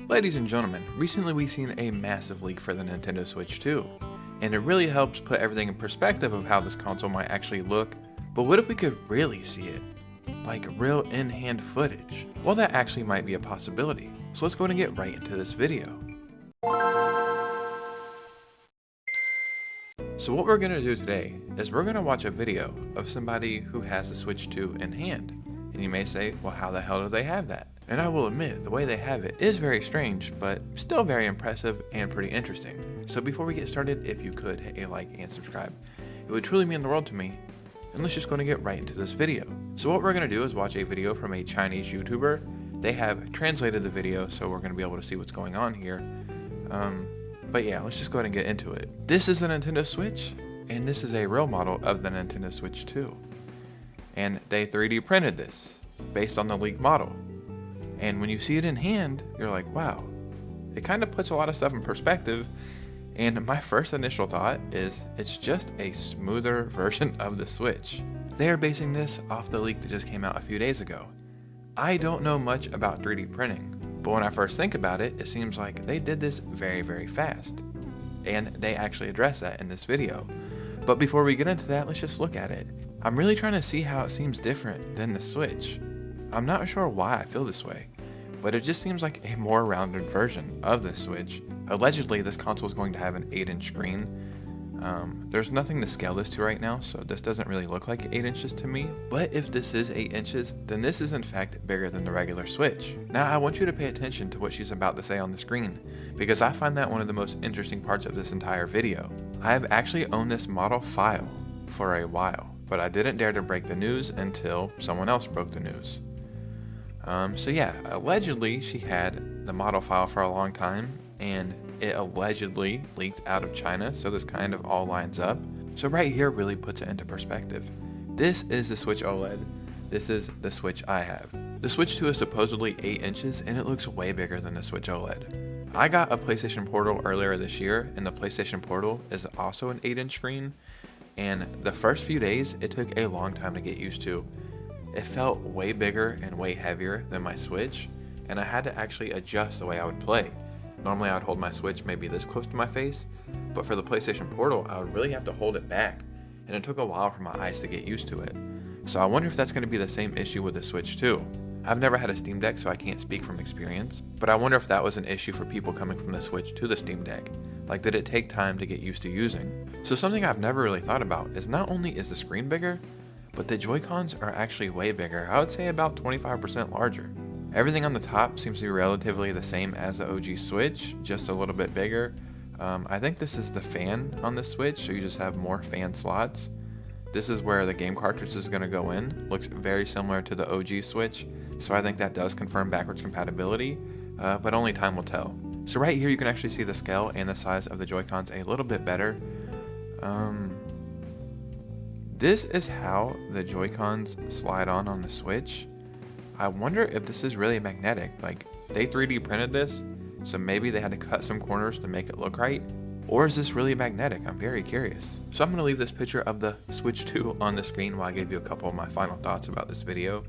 Ladies and gentlemen, recently we've seen a massive leak for the Nintendo Switch 2, and it really helps put everything in perspective of how this console might actually look. But what if we could really see it? Like real in-hand footage? Well, that actually might be a possibility. So let's go ahead and get right into this video. So what we're going to do today is we're going to watch a video of somebody who has the Switch 2 in hand. And you may say, well, how the hell do they have that? And I will admit, the way they have it is very strange, but still very impressive and pretty interesting. So before we get started, if you could hit a like and subscribe, it would truly mean the world to me. And let's just go and get right into this video. So what we're going to do is watch a video from a Chinese YouTuber. They have translated the video, so we're going to be able to see what's going on here. But yeah, let's just go ahead and get into it. This is the Nintendo Switch, and this is a real model of the Nintendo Switch 2. And they 3D printed this based on the leaked model. And when you see it in hand, you're like, wow, it kind of puts a lot of stuff in perspective. And my first initial thought is it's just a smoother version of the Switch. They are basing this off the leak that just came out a few days ago. I don't know much about 3D printing, but when I first think about it, it seems like they did this very, very fast. And they actually address that in this video. But before we get into that, let's just look at it. I'm really trying to see how it seems different than the Switch. I'm not sure why I feel this way, but it just seems like a more rounded version of the Switch. Allegedly, this console is going to have an 8-inch screen. There's nothing to scale this to right now, so this doesn't really look like 8 inches to me. But if this is 8 inches, then this is in fact bigger than the regular Switch. Now I want you to pay attention to what she's about to say on the screen, because I find that one of the most interesting parts of this entire video. I have actually owned this model file for a while, but I didn't dare to break the news until someone else broke the news. So yeah, allegedly she had the model file for a long time, and it allegedly leaked out of China, so this kind of all lines up. So right here really puts it into perspective. This is the Switch OLED. This is the Switch I have. The Switch 2 is supposedly 8 inches, and it looks way bigger than the Switch OLED. I got a PlayStation Portal earlier this year, and the PlayStation Portal is also an 8-inch screen, and the first few days, it took a long time to get used to. It felt way bigger and way heavier than my Switch, and I had to actually adjust the way I would play. Normally I would hold my Switch maybe this close to my face, but for the PlayStation Portal I would really have to hold it back, and it took a while for my eyes to get used to it. So I wonder if that's going to be the same issue with the Switch too. I've never had a Steam Deck, so I can't speak from experience, but I wonder if that was an issue for people coming from the Switch to the Steam Deck. Like, did it take time to get used to using? So something I've never really thought about is not only is the screen bigger, but the Joy-Cons are actually way bigger. I would say about 25% larger. Everything on the top seems to be relatively the same as the OG Switch, just a little bit bigger. I think this is the fan on the Switch, so you just have more fan slots. This is where the game cartridge is going to go in. Looks very similar to the OG Switch, so I think that does confirm backwards compatibility, but only time will tell. So right here you can actually see the scale and the size of the Joy-Cons a little bit better. This is how the Joy-Cons slide on the Switch. I wonder if this is really magnetic. Like, they 3D printed this, so maybe they had to cut some corners to make it look right. Or is this really magnetic? I'm very curious. So I'm going to leave this picture of the Switch 2 on the screen while I give you a couple of my final thoughts about this video.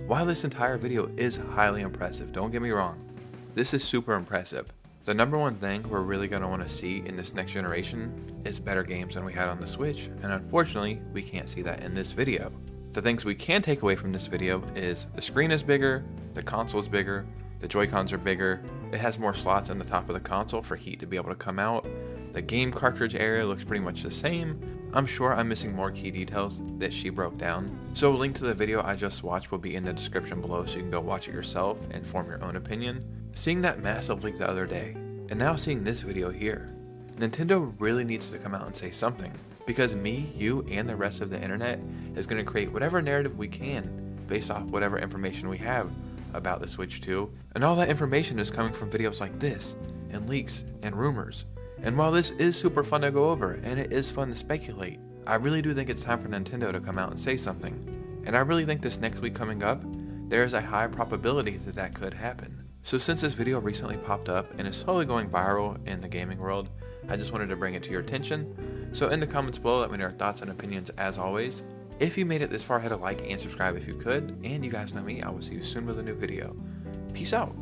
While this entire video is highly impressive, don't get me wrong, this is super impressive. The number one thing we're really going to want to see in this next generation is better games than we had on the Switch, and unfortunately, we can't see that in this video. The things we can take away from this video is the screen is bigger, the console is bigger, the Joy-Cons are bigger, it has more slots on the top of the console for heat to be able to come out, the game cartridge area looks pretty much the same. I'm sure I'm missing more key details that she broke down, so a link to the video I just watched will be in the description below so you can go watch it yourself and form your own opinion. Seeing that massive leak the other day, and now seeing this video here, Nintendo really needs to come out and say something, because me, you, and the rest of the internet is going to create whatever narrative we can based off whatever information we have about the Switch 2, and all that information is coming from videos like this, and leaks, and rumors. And while this is super fun to go over, and it is fun to speculate, I really do think it's time for Nintendo to come out and say something. And I really think this next week coming up, there is a high probability that that could happen. So since this video recently popped up and is slowly going viral in the gaming world, I just wanted to bring it to your attention. So in the comments below, let me know your thoughts and opinions as always. If you made it this far, hit a like and subscribe if you could. And you guys know me, I will see you soon with a new video. Peace out.